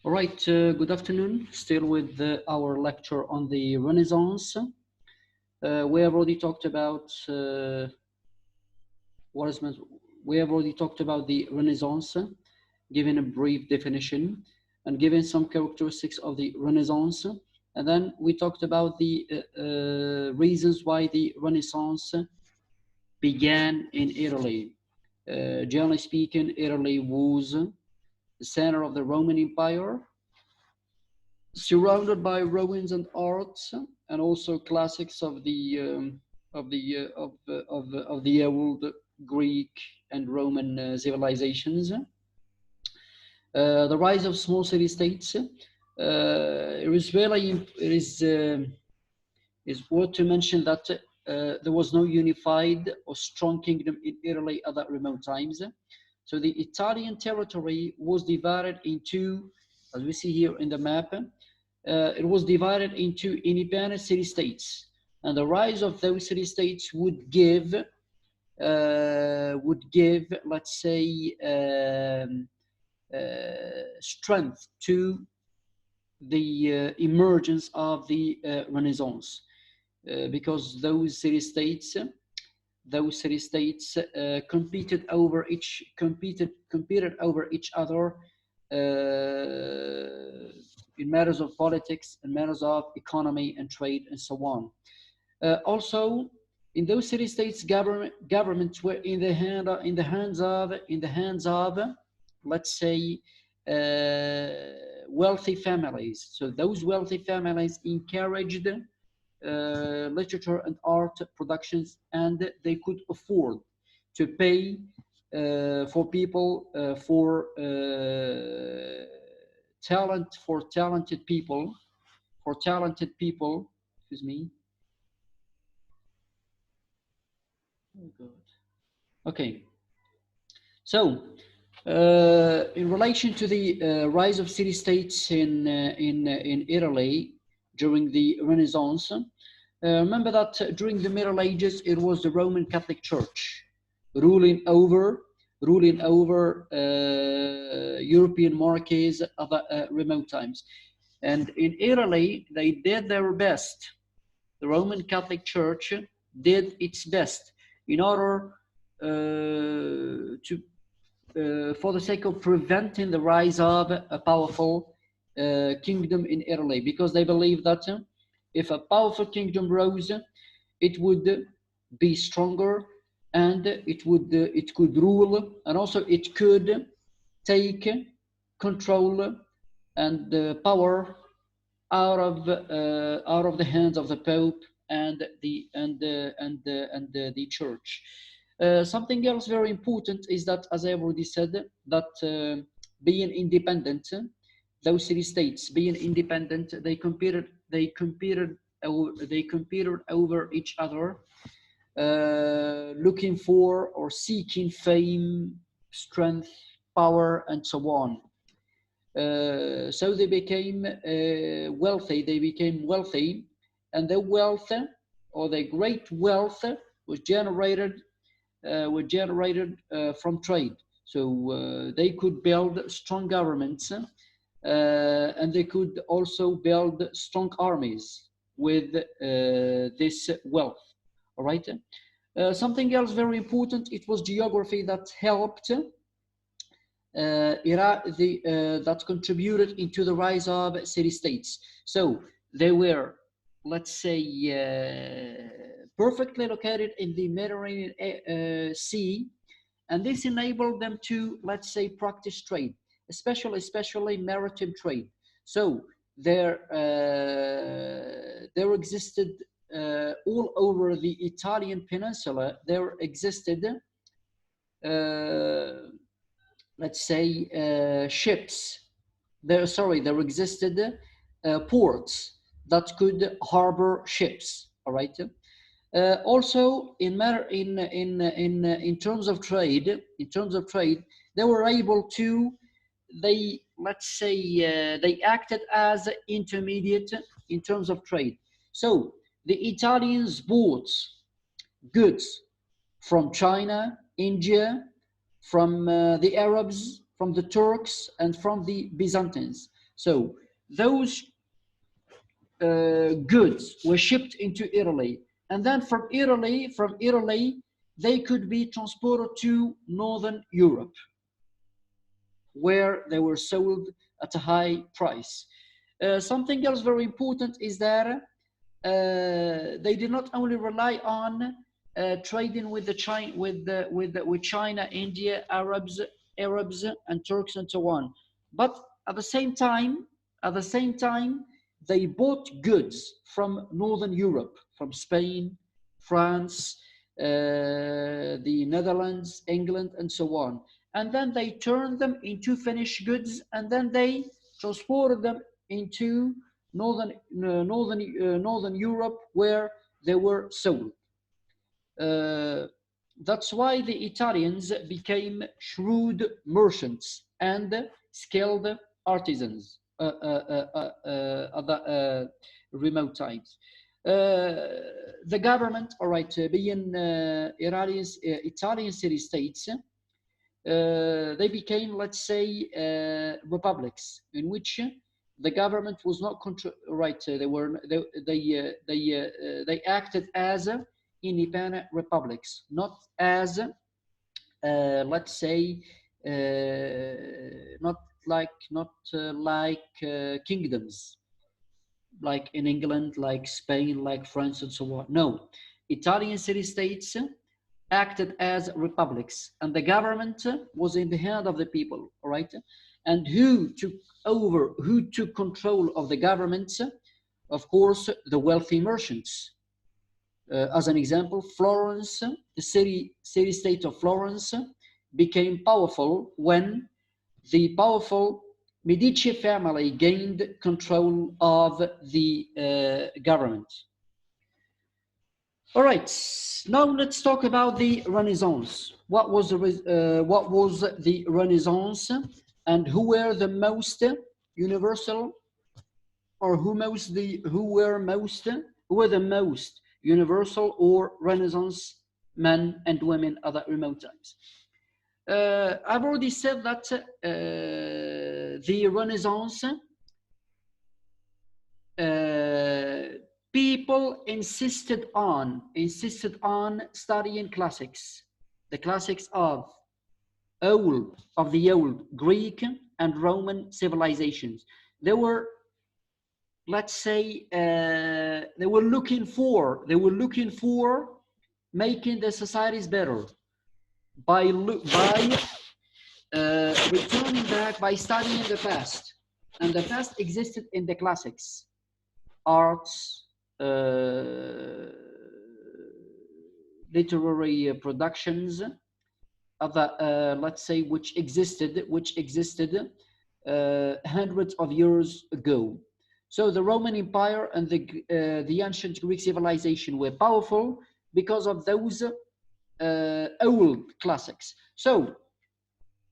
All right, good afternoon. Still with our lecture on the Renaissance. We have already talked about what is meant. We have already talked about the Renaissance, given a brief definition and given some characteristics of the Renaissance. And then we talked about the reasons why the Renaissance began in Italy. Generally speaking, Italy was the center of the Roman Empire, surrounded by ruins and arts, and also classics of the old Greek and Roman civilizations. The rise of small city states. It is worth to mention that there was no unified or strong kingdom in Italy at that remote times. So the Italian territory was divided into, as we see here in the map, it was divided into independent city-states, and the rise of those city-states would give, let's say, strength to the emergence of the Renaissance, because those city-states competed over each other in matters of politics, in matters of economy and trade, and so on. Also, in those city-states, governments were in the hands of, let's say, wealthy families. So those wealthy families encouraged literature and art productions, and they could afford to pay for people, for talented people, excuse me. Oh God. Okay. So, in relation to the rise of city-states in Italy during the Renaissance, remember that during the Middle Ages it was the Roman Catholic Church ruling over European monarchies of remote times, and in Italy they did their best. The Roman Catholic Church did its best in order for the sake of preventing the rise of a powerful kingdom in Italy, because they believed that if a powerful kingdom rose, it would be stronger, and it could rule, and also it could take control and power out of the hands of the Pope and the Church. Something else very important is that, as I already said, that being independent, those city-states being independent, they competed over each other, looking for or seeking fame, strength, power, and so on. So they became wealthy, and the wealth, or the great wealth, was generated from trade. So they could build strong governments, and they could also build strong armies with this wealth. All right. Something else very important, it was geography that helped, that contributed into the rise of city-states. So they were, let's say, perfectly located in the Mediterranean Sea, and this enabled them to, let's say, practice trade, especially maritime trade. So there existed all over the Italian peninsula. There existed, let's say, ships. There existed ports that could harbor ships. All right. Also, in terms of trade, they were able to. They acted as intermediate in terms of trade. So the Italians bought goods from China, India, from the Arabs, from the Turks, and from the Byzantines. So those goods were shipped into Italy, and then from Italy, they could be transported to Northern Europe, where they were sold at a high price. Something else very important is that they did not only rely on trading with with China, India, Arabs, and Turks, and so on, but at the same time, they bought goods from Northern Europe, from Spain, France, the Netherlands, England, and so on, and then they turned them into finished goods, and then they transported them into Northern Europe, where they were sold. That's why the Italians became shrewd merchants and skilled artisans at the remote times. The government, all right, being Italian city-states, they became, let's say, republics in which the government was not right. They acted as independent republics, not as let's say, not like kingdoms, like in England, like Spain, like France, and so on. No, Italian city-states acted as republics, and the government was in the hand of the people, all right? And who took control of the government? Of course, the wealthy merchants. As an example, Florence, the city-state of Florence, became powerful when the powerful Medici family gained control of the government. All right, now let's talk about the Renaissance. What was the Renaissance, and who were the most universal, or who were the most universal or Renaissance men and women at that remote times? I've already said that the Renaissance, people insisted on studying classics, the classics of the old Greek and Roman civilizations. They were, let's say, they were looking for making the societies better by returning back, by studying the past, and the past existed in the classics, arts, literary productions, other, let's say, which existed hundreds of years ago. So the Roman Empire and the ancient Greek civilization were powerful because of those old classics. So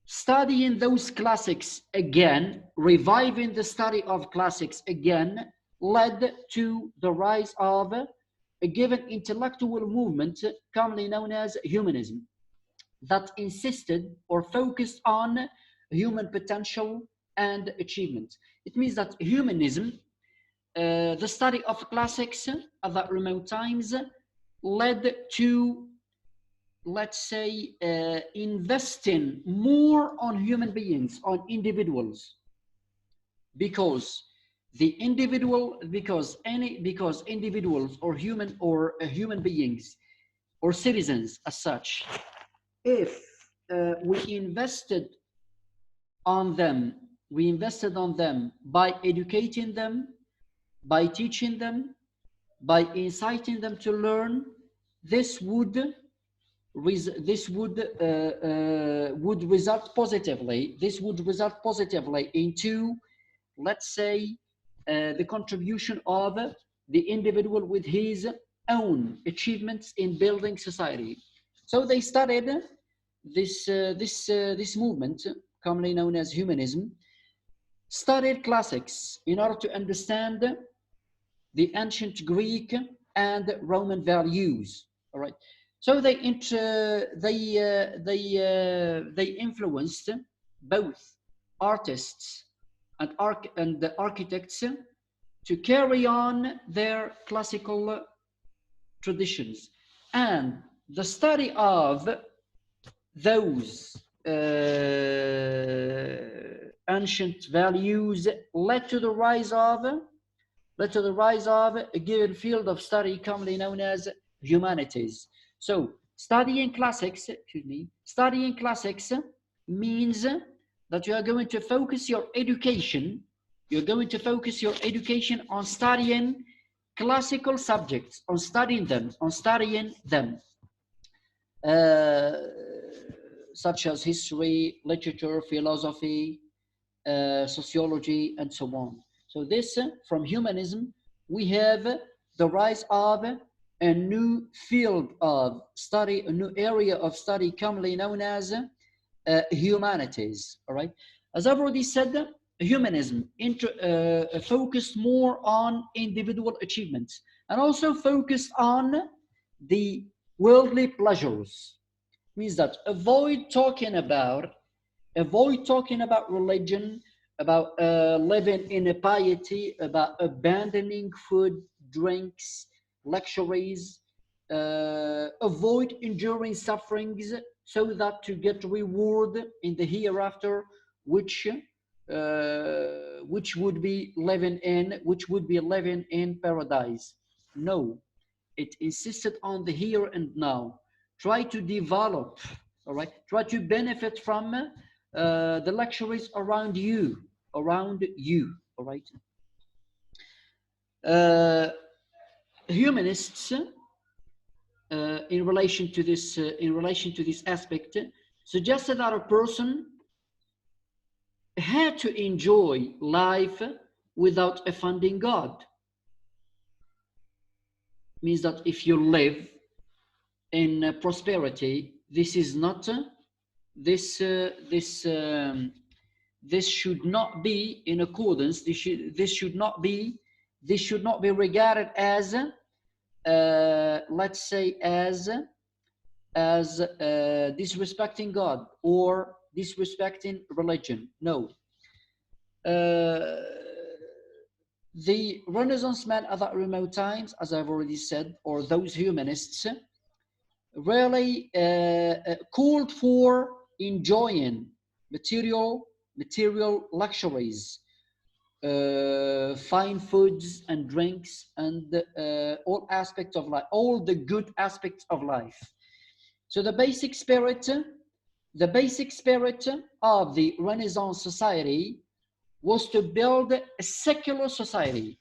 studying those classics again, reviving the study of classics again, led to the rise of a given intellectual movement commonly known as humanism, that insisted or focused on human potential and achievement. It means that humanism, the study of classics at that remote times, led to, let's say, investing more on human beings, on individuals, because individuals or human beings or citizens as such, if we invested on them by educating them, by teaching them, by inciting them to learn, this would result positively. This would result positively into, let's say, the contribution of the individual with his own achievements in building society. So they started this movement, commonly known as humanism, studied classics in order to understand the ancient Greek and Roman values. All right. So they influenced both artists and the architects to carry on their classical traditions. And the study of those ancient values led to the rise of a given field of study commonly known as humanities. So studying classics means that you are going to focus your education on studying classical subjects, on studying them, such as history, literature, philosophy, sociology, and so on. So this, from humanism, we have the rise of a new field of study, a new area of study commonly known as humanities. All right. As I've already said, humanism focused more on individual achievements and also focused on the worldly pleasures. Means that avoid talking about religion, about living in a piety, about abandoning food, drinks, luxuries. Avoid enduring sufferings so that to get reward in the hereafter, which would be living in paradise. No, it insisted on the here and now. Try to develop, all right? Try to benefit from the luxuries around you, all right? Humanists, in relation to this aspect, suggested that a person had to enjoy life without offending God. Means that if you live in prosperity, this is not this should not be in accordance. This should not be regarded as let's say as disrespecting God or disrespecting religion. No. The Renaissance men at that remote times, as I've already said, or those humanists, really called for enjoying material luxuries, fine foods and drinks, and all aspects of life, all the good aspects of life. So the basic spirit of the Renaissance society was to build a secular society,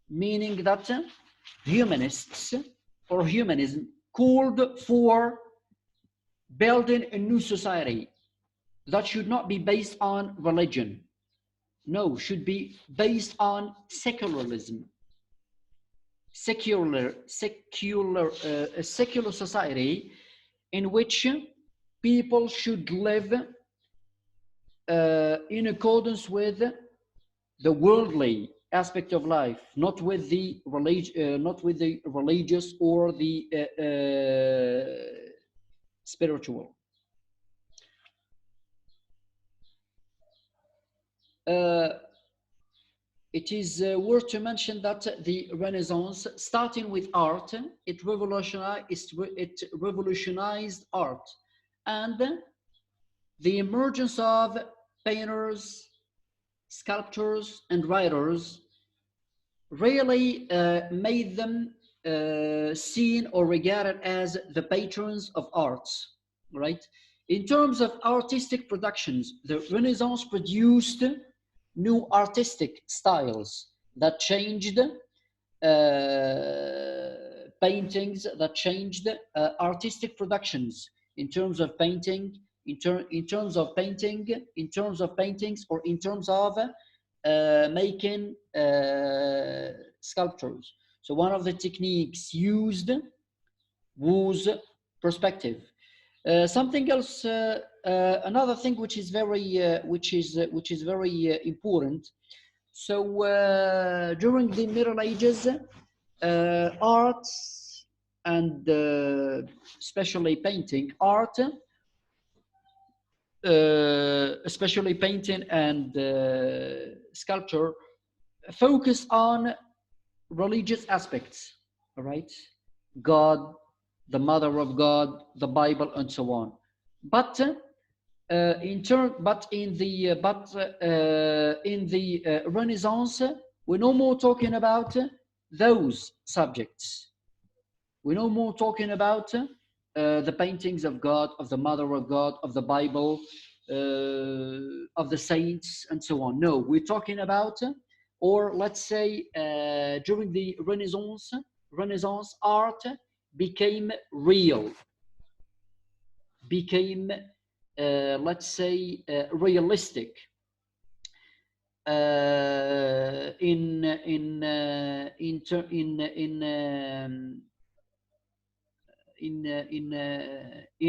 meaning that humanists or humanism called for building a new society that should not be based on religion. No, should be based on secularism. A secular society in which people should live in accordance with the worldly aspect of life, not with the religious or the spiritual. It is worth to mention that the Renaissance, starting with art, it revolutionized art, and the emergence of painters, sculptors, and writers really made them seen or regarded as the patrons of arts, right? In terms of artistic productions, the Renaissance produced new artistic styles that changed paintings, that changed artistic productions in terms of painting, in terms of paintings, or in terms of making sculptures. So one of the techniques used was perspective. Something else, another thing which is very important. So during the Middle Ages, arts and especially painting, art especially painting and sculpture, focus on religious aspects, all right? God, the Mother of God, the Bible, and so on. But in the Renaissance, we're no more talking about those subjects. We're no more talking about the paintings of God, of the Mother of God, of the Bible, of the saints, and so on. No, we're talking about, or let's say, during the Renaissance art became real, became, let's say, realistic. In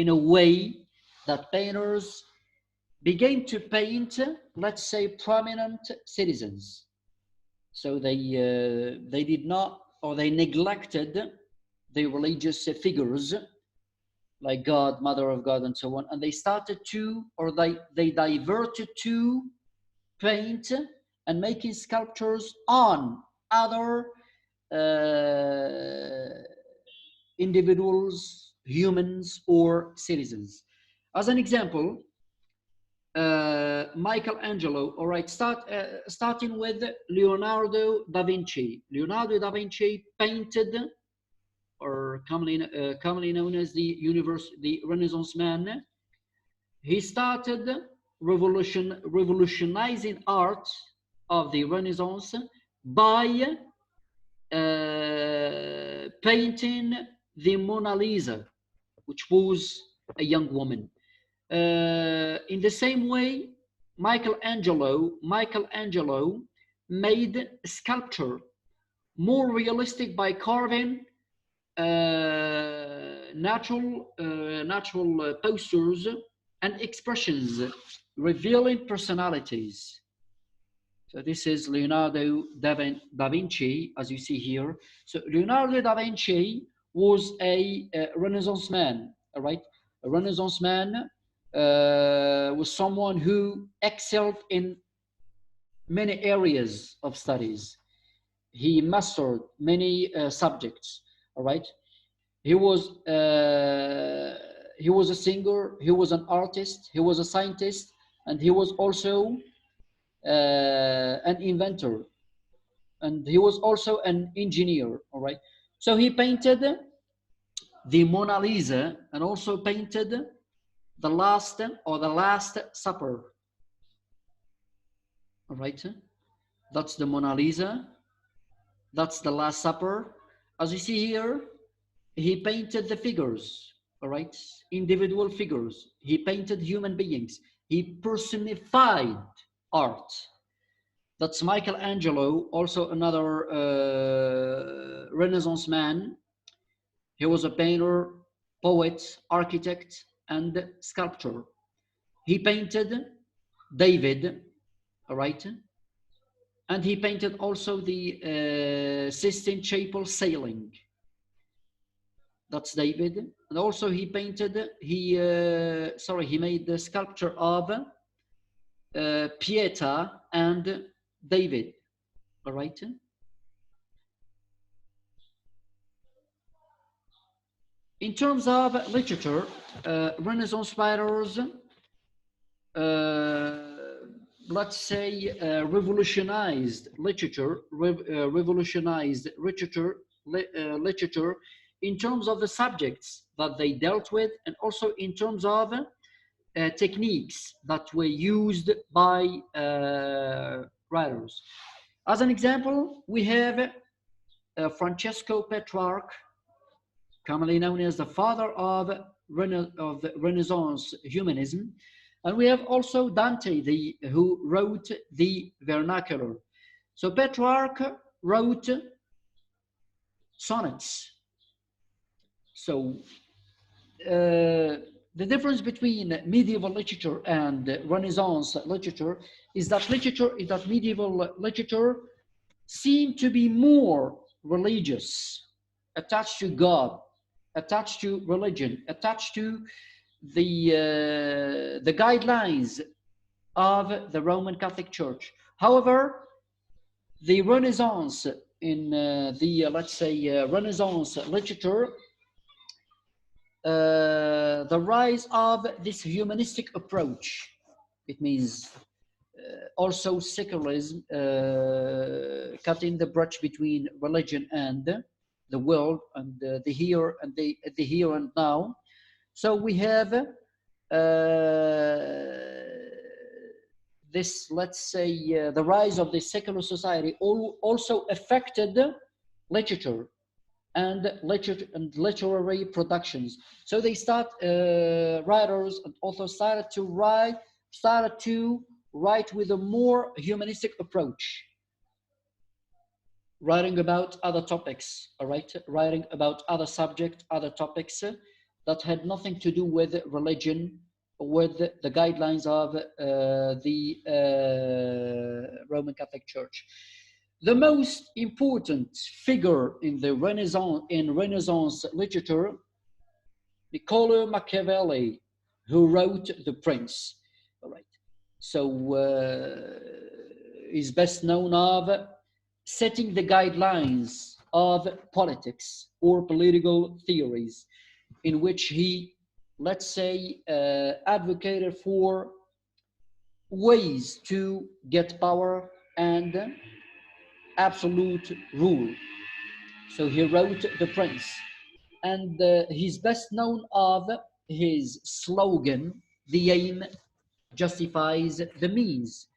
a way that painters began to paint, let's say, prominent citizens. So they did not, or they neglected the religious figures like God, Mother of God, and so on, and they started to, or they diverted to paint and making sculptures on other individuals, humans, or citizens. As an example, Michelangelo, all right, starting with Leonardo da Vinci. Leonardo da Vinci painted, or commonly known as the Renaissance man. He started revolutionizing art of the Renaissance by painting the Mona Lisa, which was a young woman. In the same way, Michelangelo made sculpture more realistic by carving natural postures and expressions, revealing personalities. So this is Leonardo da Vinci, as you see here. So Leonardo da Vinci was a Renaissance man, all right? A Renaissance man was someone who excelled in many areas of studies. He mastered many subjects, all right? He was a singer, he was an artist, he was a scientist, and he was also an inventor, and he was also an engineer, all right? So he painted the Mona Lisa and also painted the Last Supper, all right? That's the Mona Lisa, that's the Last Supper. As you see here, he painted the figures, all right? Individual figures. He painted human beings. He personified art. That's Michelangelo, also another Renaissance man. He was a painter, poet, architect, and sculptor. He painted David, all right? And he painted also the Sistine Chapel sailing. That's David. And also he painted, he made the sculpture of Pieta and David, all right? In terms of literature, Renaissance writers, let's say, revolutionized literature in terms of the subjects that they dealt with, and also in terms of techniques that were used by writers. As an example, we have Francesco Petrarch, commonly known as the father of the Renaissance humanism. And we have also Dante, who wrote the vernacular. So Petrarch wrote sonnets. So the difference between medieval literature and Renaissance literature is that medieval literature seemed to be more religious, attached to God, attached to religion, attached to the guidelines of the Roman Catholic Church. However, the Renaissance in let's say Renaissance literature, the rise of this humanistic approach, it means also secularism, cutting the bridge between religion and the world and the here and the here and now. So we have this, let's say, the rise of the secular society also affected literature and literary productions. So they writers and authors started to write with a more humanistic approach, writing about other topics, all right, writing about other subjects, other topics that had nothing to do with religion, with the guidelines of the Roman Catholic Church. The most important figure in the Renaissance literature, Niccolo Machiavelli, who wrote The Prince. All right. So is best known of setting the guidelines of politics or political theories, in which he, let's say, advocated for ways to get power and absolute rule. So he wrote The Prince, and he's best known of his slogan, "The aim justifies the means."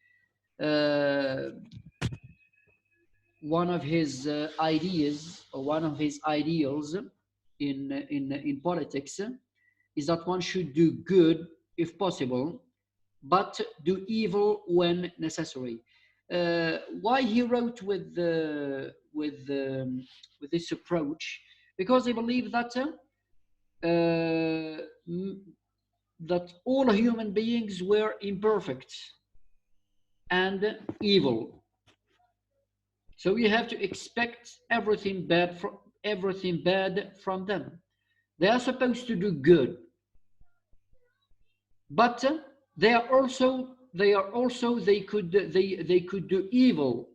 One of his ideas, or one of his ideals in politics, is that one should do good if possible, but do evil when necessary. Why he wrote with this approach? Because he believed that that all human beings were imperfect and evil. So you have to expect everything bad from them. They are supposed to do good, but they could do evil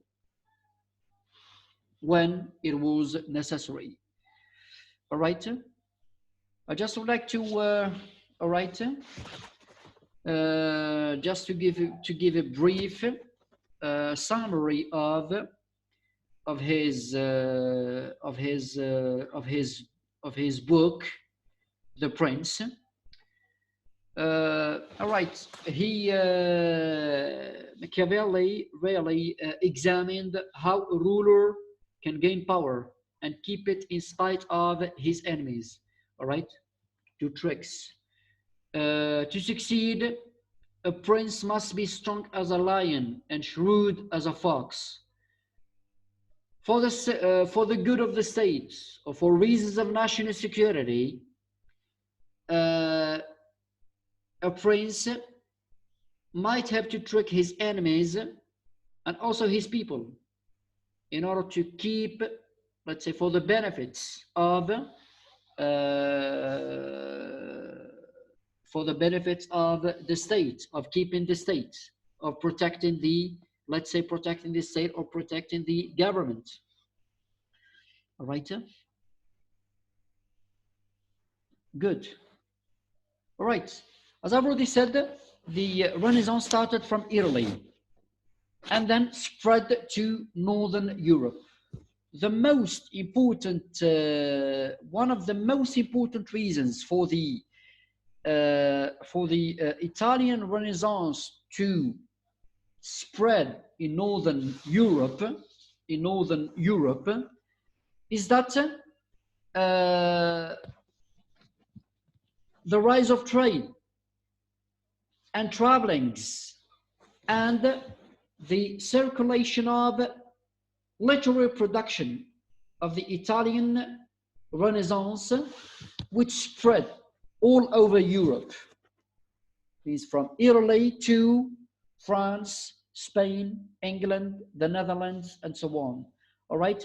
when it was necessary. All right. I just would like to all right, just to give a brief summary of his book, The Prince. All right, Machiavelli really examined how a ruler can gain power and keep it in spite of his enemies. All right, do tricks. To succeed, a prince must be strong as a lion and shrewd as a fox. For the good of the state, or for reasons of national security, a prince might have to trick his enemies and also his people in order to keep, let's say, for the benefits of the state, of keeping the state, of protecting the, let's say, protecting the state or protecting the government. All right. Good. All right. As I've already said, the Renaissance started from Italy and then spread to Northern Europe. The most important, one of the most important reasons for the Italian Renaissance to spread in Northern Europe, is that the rise of trade and travelings and the circulation of literary production of the Italian Renaissance, which spread all over Europe. Means from Italy to France, Spain, England, the Netherlands, and so on. All right.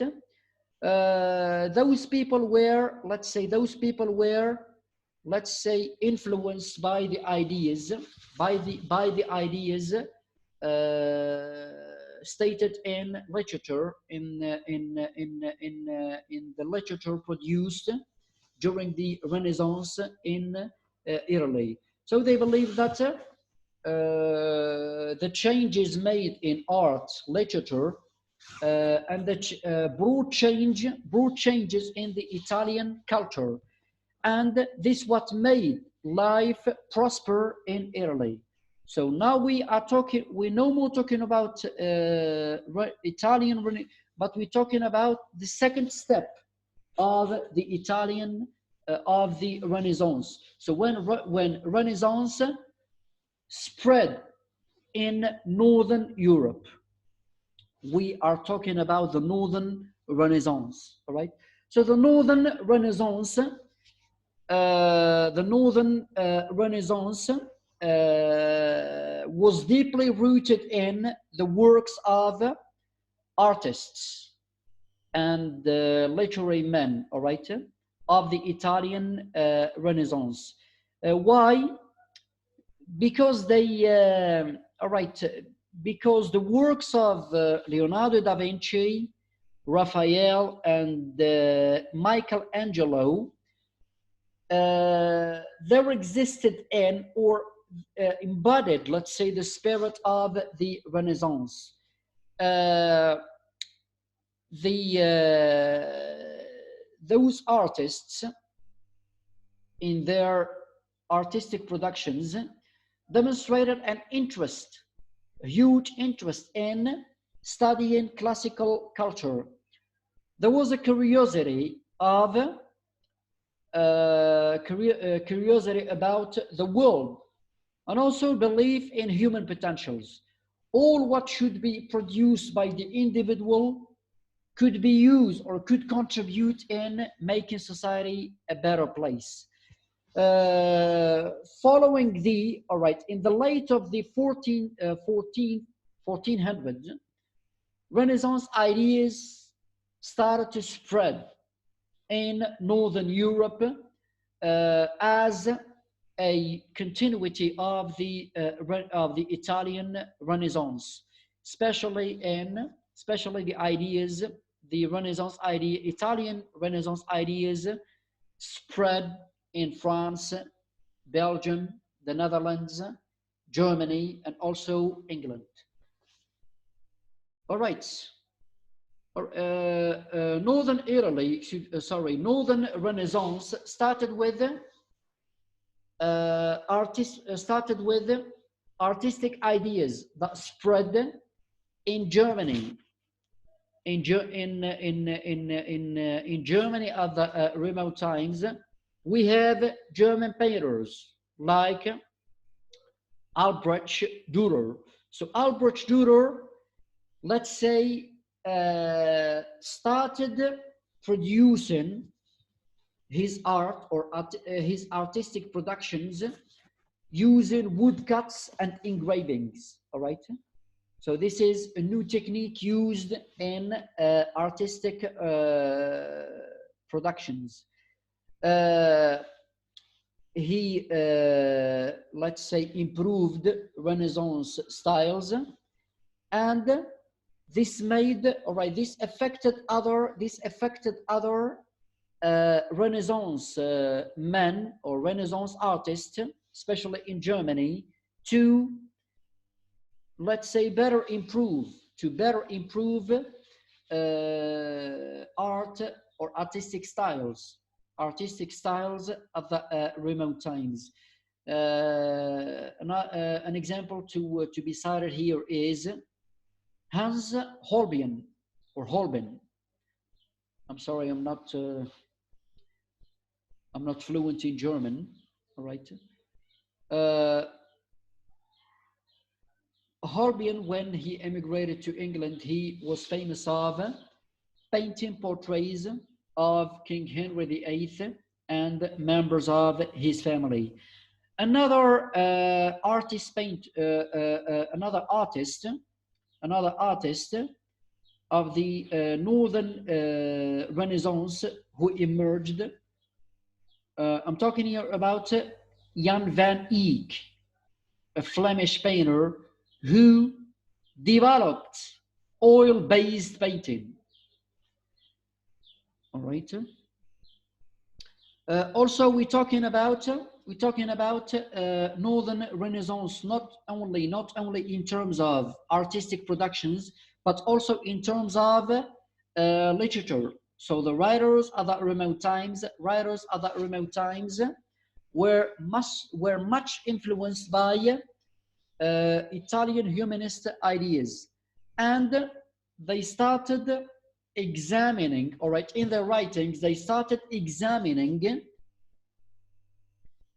Those people were, let's say, let's say, influenced by the ideas, by the ideas stated in literature, in the literature produced during the Renaissance in Italy. So they believe that the changes made in art, literature, and the broad changes in the Italian culture, and this what made life prosper in Italy. So now we are talking, we're no more talking about Italian, but we're talking about the second step of the Italian, of the Renaissance. So when Renaissance spread in Northern Europe, we are talking about the Northern Renaissance, all right? So the Northern Renaissance, was deeply rooted in the works of artists and literary men, all right, of the Italian Renaissance. Why? Because they, all right, because the works of Leonardo da Vinci, Raphael, and Michelangelo, there existed in, or embodied, let's say, the spirit of the Renaissance. Those artists, in their artistic productions, demonstrated an interest, a huge interest in studying classical culture. There was a curiosity of curiosity about the world, and also belief in human potentials. All what should be produced by the individual could be used or could contribute in making society a better place. Following the, all right, in the late of the 1400s, Renaissance ideas started to spread in Northern Europe as a continuity of the Italian Renaissance, especially the ideas, the Renaissance idea, Italian Renaissance ideas spread in France, Belgium, the Netherlands, Germany, and also England. All right. Northern Italy, Northern Renaissance started with artistic ideas that spread in Germany. In Germany at the remote times, we have German painters like Albrecht Dürer. So Albrecht Dürer, let's say, started producing his art or his artistic productions using woodcuts and engravings, all right? So this is a new technique used in artistic productions. He, let's say, improved Renaissance styles, and this made, all right, this affected other Renaissance men or Renaissance artists, especially in Germany, to, let's say, better improve art or artistic styles of the remote times. An example to be cited here is Hans Holbein, or Holbein. I'm sorry, I'm not fluent in German. All right. Holbein, when he emigrated to England, he was famous of painting portraits of King Henry VIII and members of his family. Another artist of the Northern Renaissance who emerged I'm talking here about Jan van Eyck, a Flemish painter who developed oil-based painting. All right. Also, we're talking about Northern Renaissance, not only in terms of artistic productions, but also in terms of literature. So the writers at that remote times were much influenced by Italian humanist ideas, and they started examining, all right, in their writings, they started examining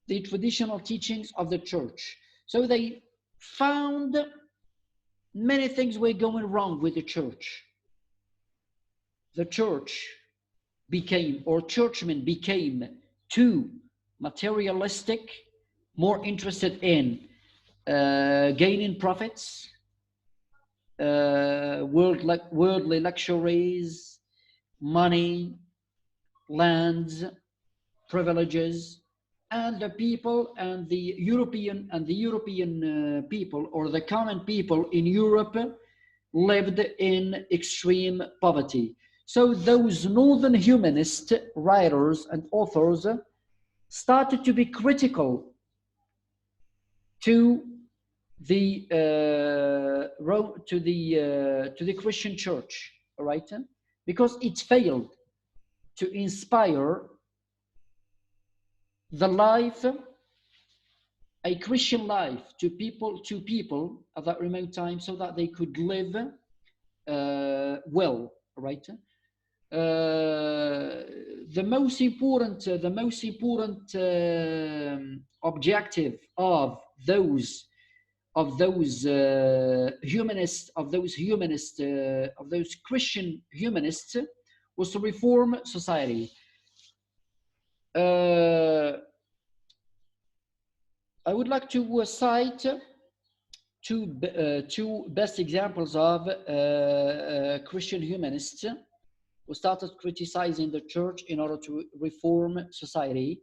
the traditional teachings of the church. So they found many things were going wrong with the church. The church became, or churchmen became, too materialistic, more interested in gaining profits, worldly luxuries, money, lands, privileges, and the people and the European people, or the common people in Europe, lived in extreme poverty. So those northern humanist writers and authors started to be critical to the Christian church, all right, because it failed to inspire the life, a Christian life, to people at that remote time, so that they could live well, right? The most important objective of those Christian humanists was to reform society. I would like to cite two best examples of Christian humanists who started criticizing the church in order to reform society.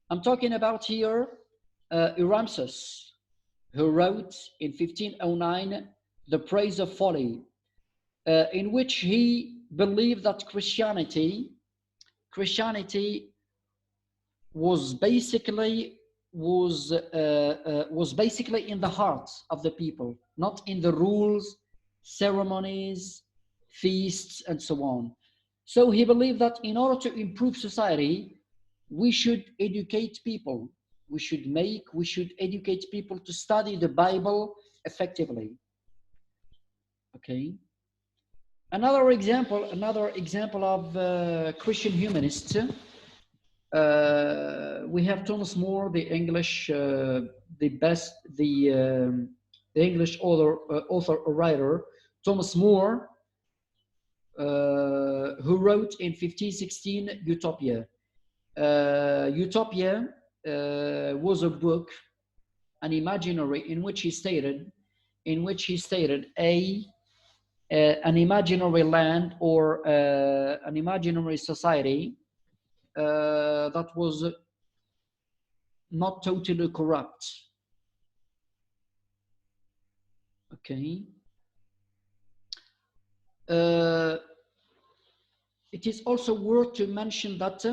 I'm talking about here Rennaissance, who wrote in 1509 The Praise of Folly, in which he believed that Christianity was basically in the hearts of the people, not in the rules, ceremonies, feasts, and so on. So he believed that in order to improve society, we should educate people. We should educate people to study the Bible effectively. Okay. Another example of Christian humanists. We have Thomas More, the English, the English author or writer, Thomas More, who wrote in 1516 Utopia. Utopia was a book, an imaginary, in which he stated an imaginary land, or an imaginary society that was not totally corrupt. Okay. It is also worth to mention that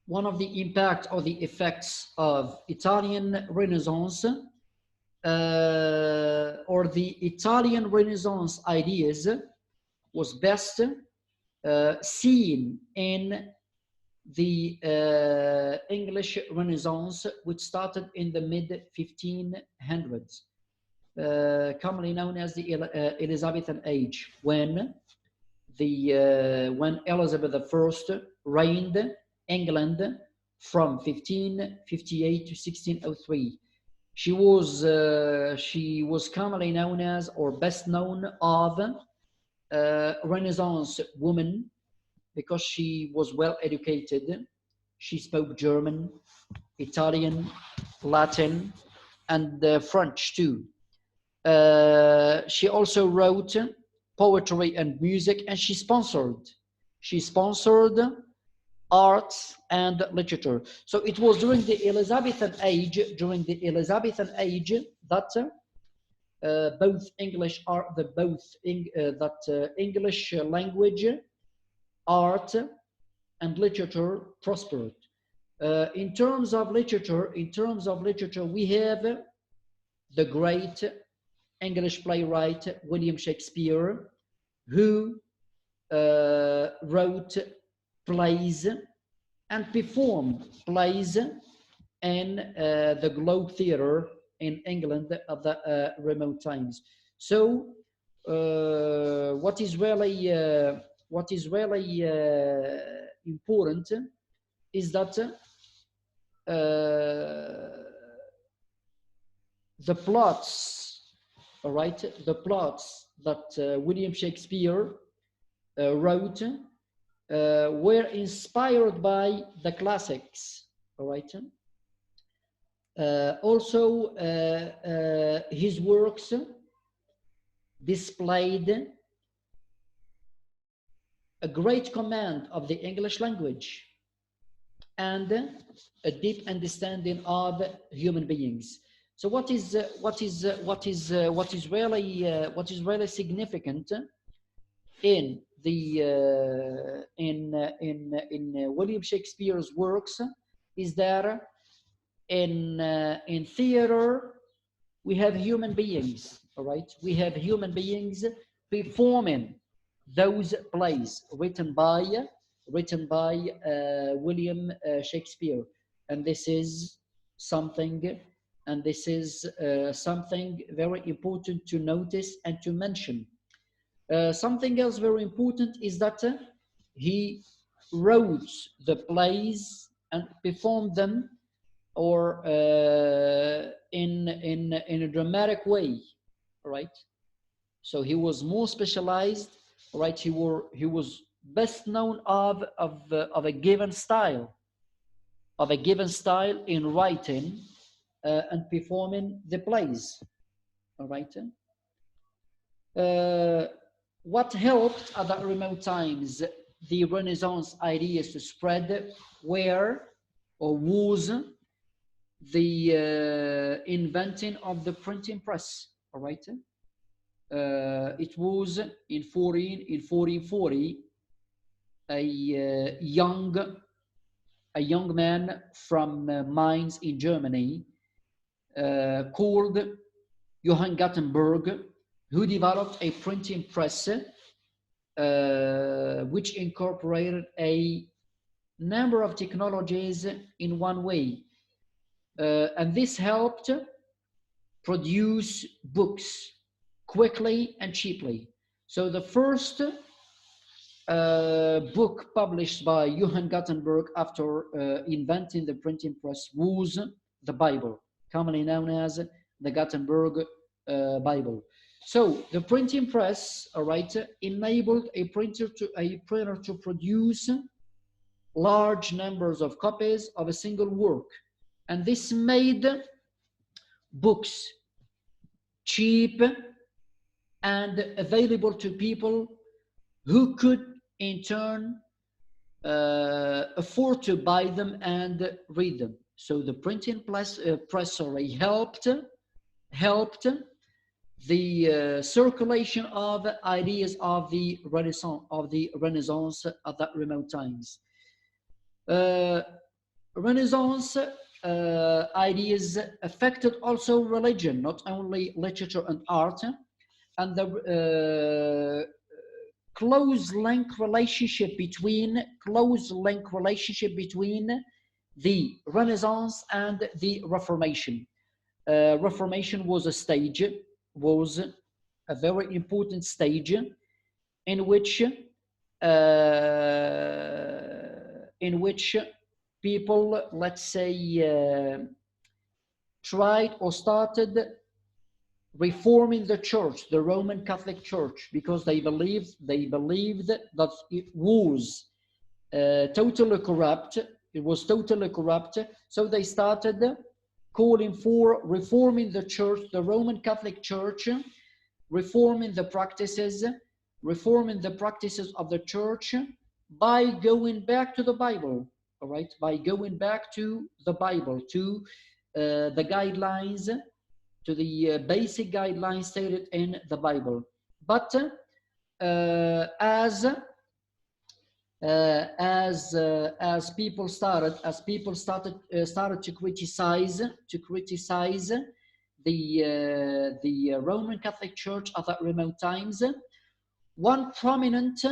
one of the impact or the effects of Italian Renaissance or the Italian Renaissance ideas was best seen in the English Renaissance, which started in the mid-1500s, commonly known as the Elizabethan age, when Elizabeth I reigned England from 1558 to 1603. She was commonly known as, or best known of, Renaissance woman, because she was well educated. She spoke German, Italian, Latin, and French too. She also wrote poetry and music, and she sponsored arts, and literature. So it was during the Elizabethan age, that both English art, English language, art, and literature prospered. In terms of literature, we have the great English playwright William Shakespeare, who wrote plays and performed plays in the Globe Theatre in England at the remote times. So what is really important is that the plots, all right, the plots that William Shakespeare wrote were inspired by the classics, all right. Also, his works displayed a great command of the English language and a deep understanding of human beings. So what is really significant in the in William Shakespeare's works is that in theater we have human beings, all right? We have human beings performing those plays written by William Shakespeare, and this is something very important to notice and to mention. Something else very important is that he wrote the plays and performed them, or in a dramatic way, right? So he was more specialized, right? He was best known of a given style, in writing and performing the plays, all right? What helped at that remote times the Renaissance ideas to spread was the inventing of the printing press, all right? It was in 1440 a young man from Mainz in Germany called Johann Gutenberg, who developed a printing press which incorporated a number of technologies in one way. And this helped produce books quickly and cheaply. So the first book published by Johann Gutenberg after inventing the printing press was the Bible, commonly known as the Gutenberg Bible. So the printing press, all right, enabled a printer to produce large numbers of copies of a single work, and this made books cheap and available to people who could in turn afford to buy them and read them. So the printing press helped the circulation of ideas of the Renaissance at that remote times. Renaissance ideas affected also religion, not only literature and art, and the close link relationship between the Renaissance and the Reformation. Reformation was a very important stage in which people, let's say, tried or started reforming the church, the Roman Catholic Church, because they believed that it was totally corrupt. It was totally corrupt. So they started calling for reforming the church, the Roman Catholic Church, reforming the practices of the church by going back to the Bible, all right? By going back to the Bible, to the guidelines, to the basic guidelines stated in the Bible. But as people started to criticize the Roman Catholic Church at that remote times, one prominent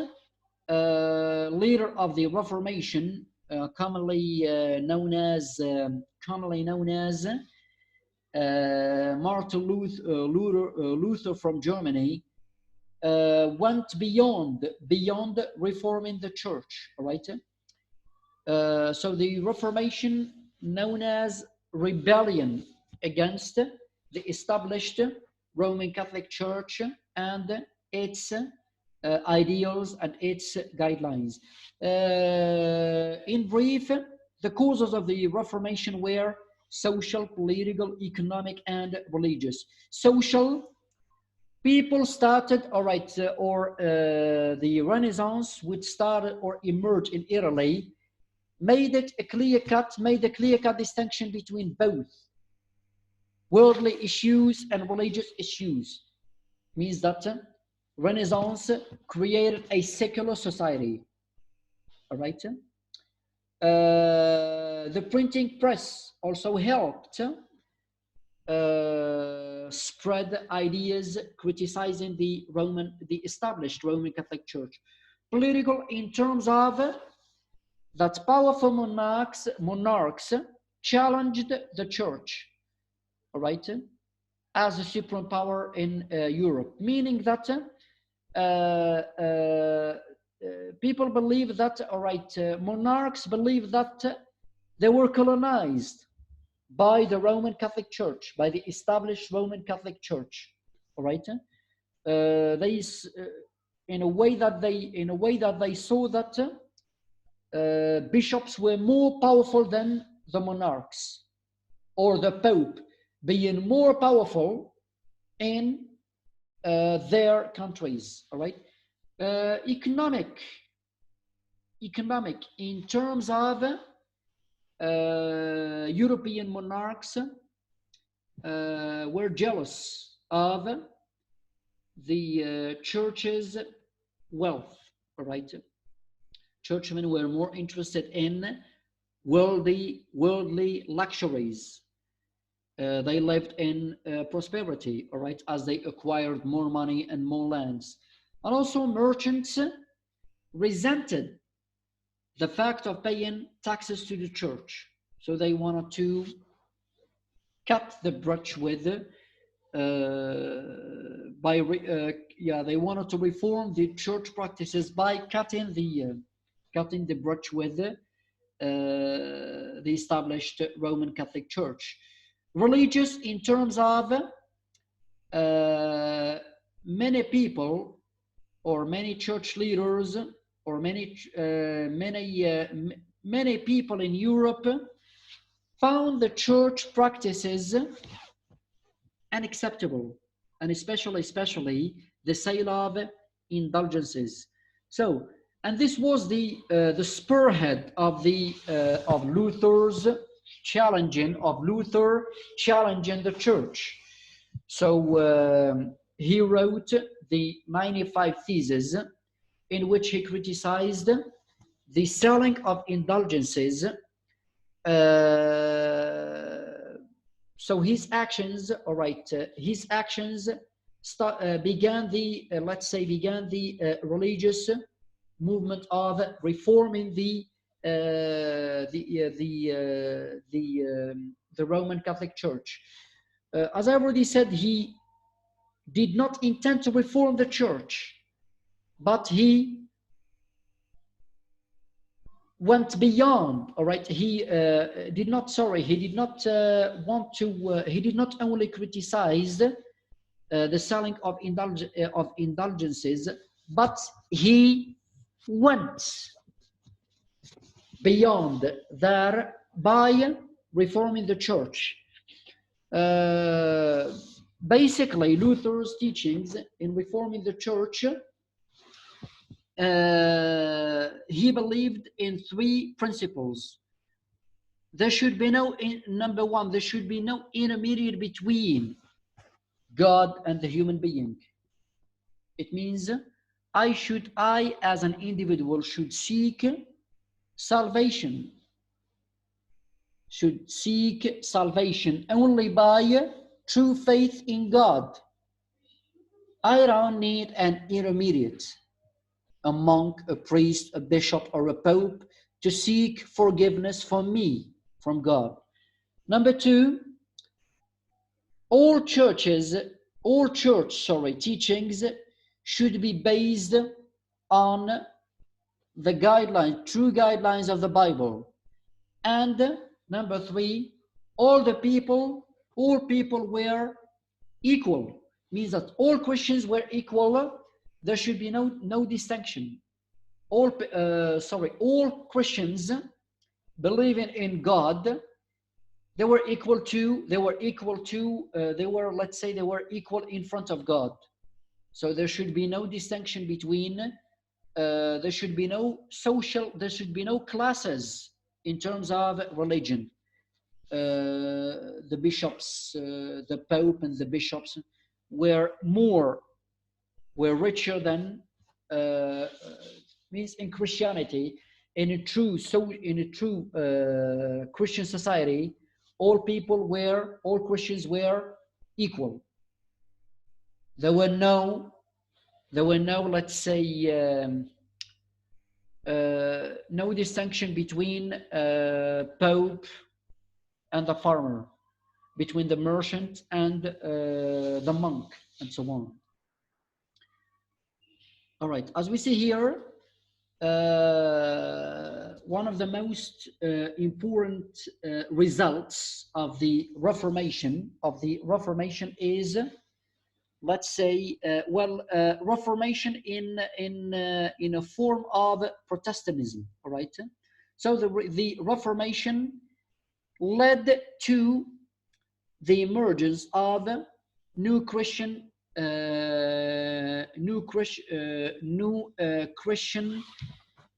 leader of the Reformation, commonly known as Martin Luther from Germany, went beyond reforming the church. All right. So the Reformation, known as rebellion against the established Roman Catholic Church and its ideals and its guidelines. In brief, the causes of the Reformation were social, political, economic, and religious. Social, people started, all right, the Renaissance, which started or emerged in Italy, made a clear cut distinction between both worldly issues and religious issues. Means that Renaissance created a secular society. All right. The printing press also helped spread ideas criticizing the established Roman Catholic Church. Political, in terms of that powerful monarchs challenged the church, all right, as a supreme power in Europe, meaning that people believe that, all right, monarchs believe that they were colonized by the Roman Catholic Church, by the established Roman Catholic Church, all right. In a way that they saw that bishops were more powerful than the monarchs, or the Pope being more powerful in their countries. All right. Economic, in terms of European monarchs were jealous of the church's wealth. All right. Churchmen were more interested in worldly luxuries. They lived in prosperity, all right, as they acquired more money and more lands. And also merchants resented the fact of paying taxes to the church. So they wanted to cut the bridge with, they wanted to reform the church practices by cutting the bridge with the established Roman Catholic Church. Religious, in terms of many people, or many church leaders, or many people in Europe found the church practices unacceptable, and especially the sale of indulgences. So, and this was the spearhead of Luther challenging the church. So he wrote the 95 Theses, in which he criticized the selling of indulgences. So his actions, all right, began the religious movement of reforming the Roman Catholic Church. As I already said, he did not intend to reform the church, but he went beyond. All right, he did not only criticize the selling of indulgences, but he went beyond there by reforming the church. Basically, Luther's teachings in reforming the church he believed in three principles. There should be no, number one, there should be no intermediate between God and the human being. It means I as an individual should seek salvation, only by true faith in God. I don't need an intermediate, a monk, a priest, a bishop, or a pope to seek forgiveness for me from God. Number two, all church teachings should be based on the true guidelines of the Bible. And number three, all people were equal. Means that all Christians were equal. There should be no distinction. All Christians believing in God, they were equal, let's say they were equal in front of God. So there should be no distinction between, there should be no classes in terms of religion. The bishops, the Pope and the bishops were richer than, means in Christianity, in a true Christian society, all Christians were equal. There were no, let's say, no distinction between Pope and the farmer, between the merchant and the monk, and so on. All right, as we see here, one of the most important results of the Reformation is, let's say, Reformation in a form of Protestantism. All right, so the Reformation led to the emergence of new Christian,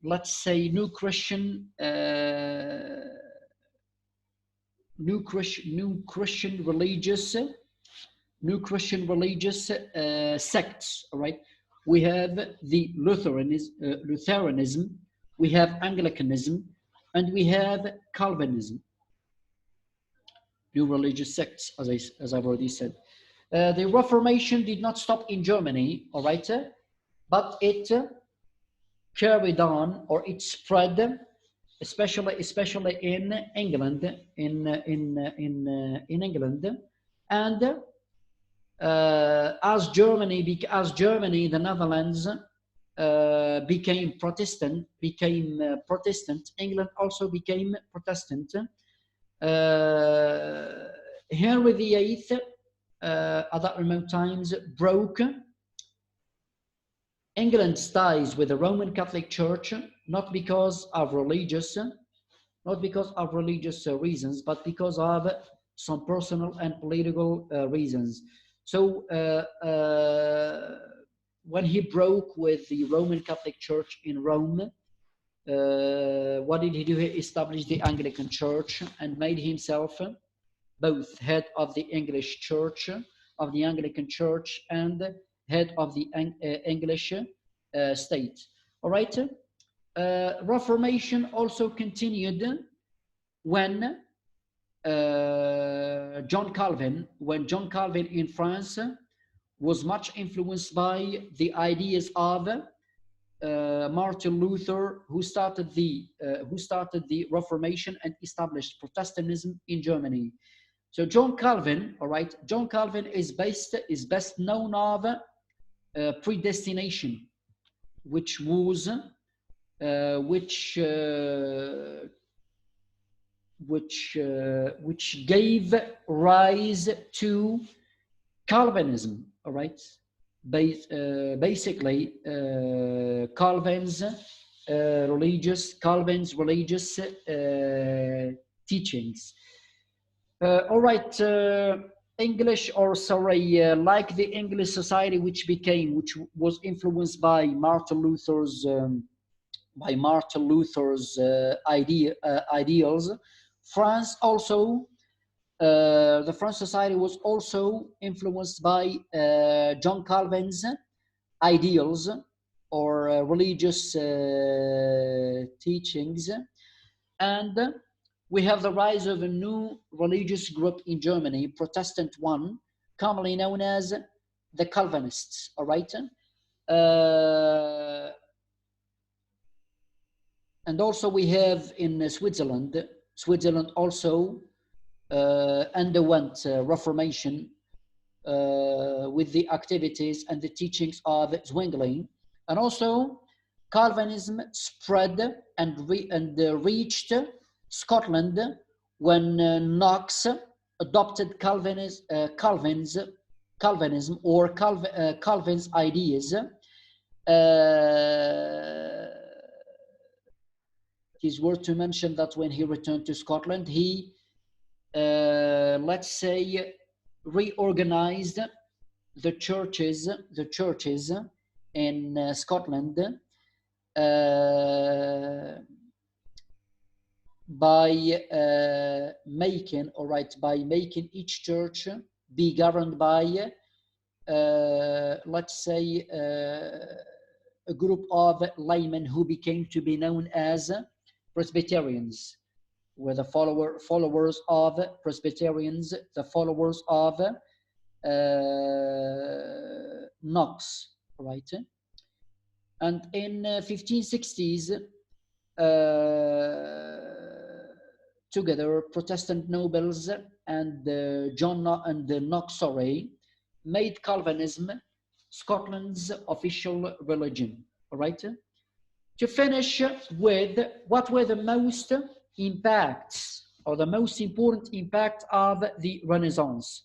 let's say, new Christian religious sects. All right, we have the Lutheranism, we have Anglicanism, and we have Calvinism. New religious sects, as I've already said. The Reformation did not stop in Germany, all right, but it carried on, or it spread, especially in England, in England, and as Germany, the Netherlands became Protestant, England also became Protestant. Henry VIII, at that remote times, broke England's ties with the Roman Catholic Church, not because of religious reasons, but because of some personal and political reasons. So when he broke with the Roman Catholic Church in Rome, what did he do? He established the Anglican Church and made himself both head of the English Church, of the Anglican Church, and head of the English state. All right. Reformation also continued when John Calvin in France was much influenced by the ideas of Martin Luther, who started the Reformation and established Protestantism in Germany. So John Calvin, all right, John Calvin is best known of predestination, which was which gave rise to Calvinism. All right. Basically, Calvin's religious teachings. All right. English, or sorry, like the English society which was influenced by Martin Luther's ideals. France also, the French society was also influenced by John Calvin's ideals or religious teachings. And we have the rise of a new religious group in Germany, Protestant one, commonly known as the Calvinists, all right? And also we have in Switzerland also underwent Reformation with the activities and the teachings of Zwingli. And also Calvinism spread and reached Scotland when Knox adopted Calvinism or Calvin's ideas. It is worth to mention that when he returned to Scotland, he, let's say, reorganized the churches in Scotland by making each church be governed by, let's say, a group of laymen who became to be known as Presbyterians, were the followers of Presbyterians, the followers of Knox, right? And in 1560s, together, Protestant nobles and Knox, made Calvinism Scotland's official religion, all right? To finish with, what were the most impacts or the most important impact of the Renaissance?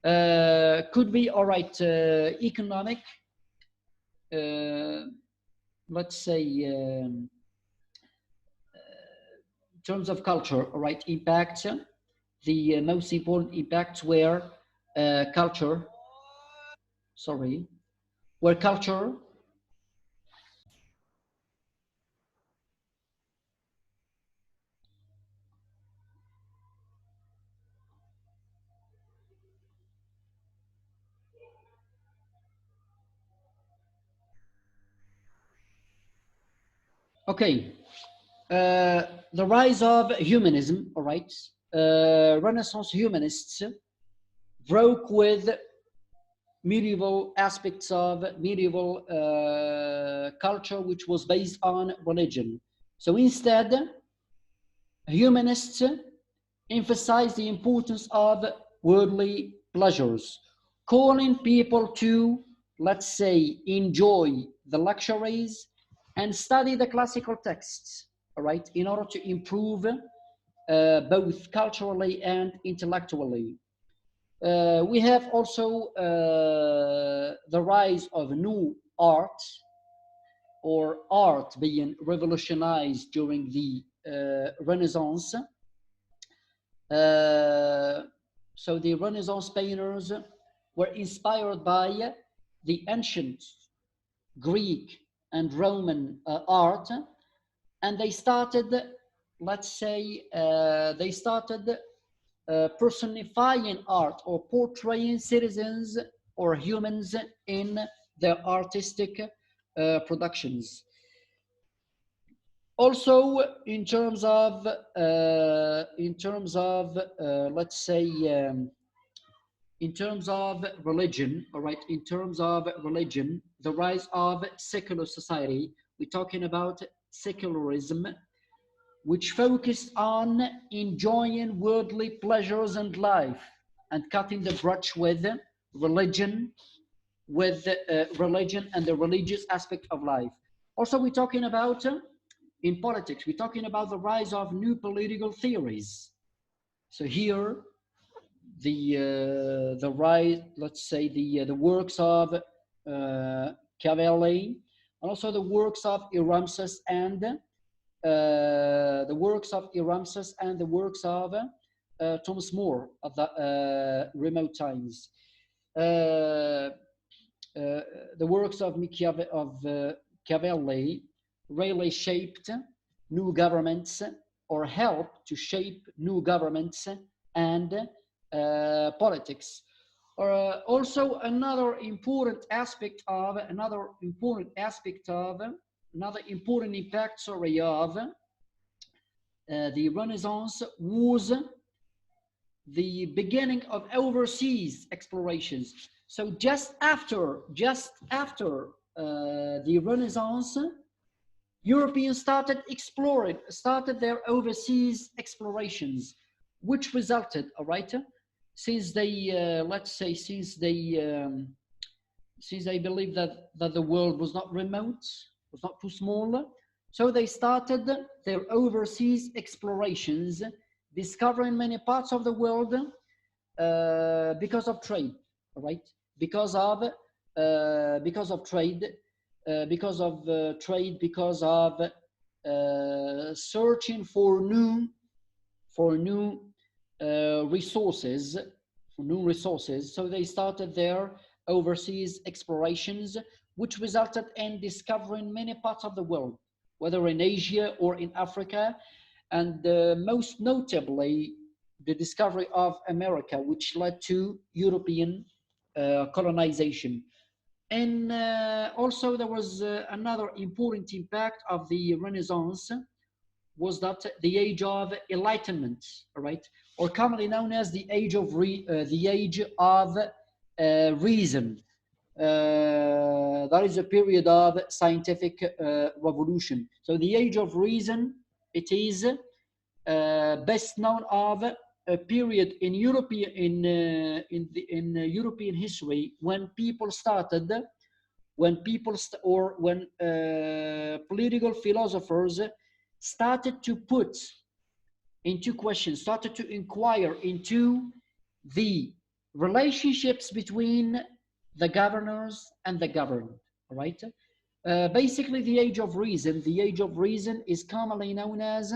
Could be, all right, economic, let's say, in terms of culture, all right, impact. The most important impacts were culture, okay. The rise of humanism, all right. Renaissance humanists broke with medieval aspects of medieval culture, which was based on religion. So instead, humanists emphasized the importance of worldly pleasures, calling people to, let's say, enjoy the luxuries and study the classical texts, all right, in order to improve both culturally and intellectually. We have also the rise of new art, or art being revolutionized during the Renaissance. So the Renaissance painters were inspired by the ancient Greek and Roman art, and they started, let's say, personifying art or portraying citizens or humans in their artistic productions. Also, in terms of let's say, in terms of religion, all right, in terms of religion, the rise of secular society, we're talking about secularism, which focused on enjoying worldly pleasures and life and cutting the brush with religion, religion and the religious aspect of life. Also, we're talking about, in politics, we're talking about the rise of new political theories. So here, the rise, let's say, the works of Cavalli, and also the works of Erasmus and the works of Thomas More at the remote times. Uh, the works of Machiavelli really shaped new governments or helped to shape new governments and politics. Also, another important impact, sorry, of the Renaissance was the beginning of overseas explorations. So just after the Renaissance, Europeans started their overseas explorations, which resulted, all right, since they let's say since they believed that the world was not remote, was not too small, so they started their overseas explorations, discovering many parts of the world because of trade, all right? Because of trade, because of searching for new resources, So they started their overseas explorations, which resulted in discovering many parts of the world, whether in Asia or in Africa, and most notably the discovery of America, which led to European colonization. And also there was another important impact of the Renaissance, was that the age of enlightenment, all right, or commonly known as the age of reason. That is a period of scientific revolution. So the age of reason, it is best known of a period in European European history when political philosophers started to put into question, started to inquire into the relationships between the governors and the governed, right? Basically, the age of reason. The age of reason is commonly known as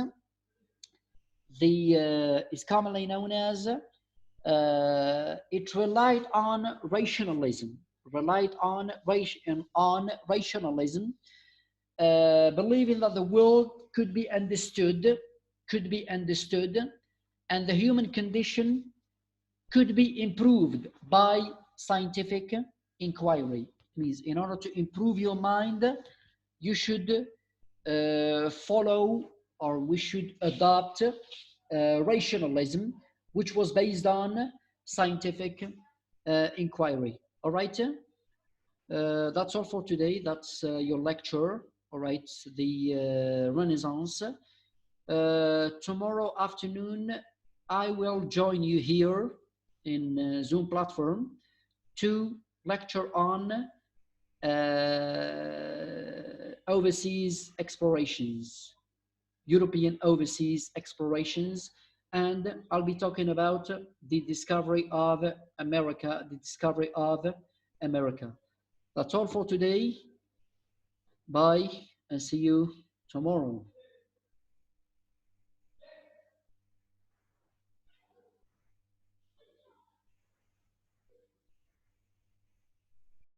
it relied on rationalism. Believing that the world could be understood, and the human condition could be improved by scientific inquiry. It means in order to improve your mind, you should follow, or we should adopt rationalism, which was based on scientific inquiry. All right, that's all for today. That's your lecture. All right, the Renaissance. Tomorrow afternoon, I will join you here in Zoom platform to lecture on overseas explorations, European overseas explorations, and I'll be talking about the discovery of America, That's all for today. Bye, and see you tomorrow.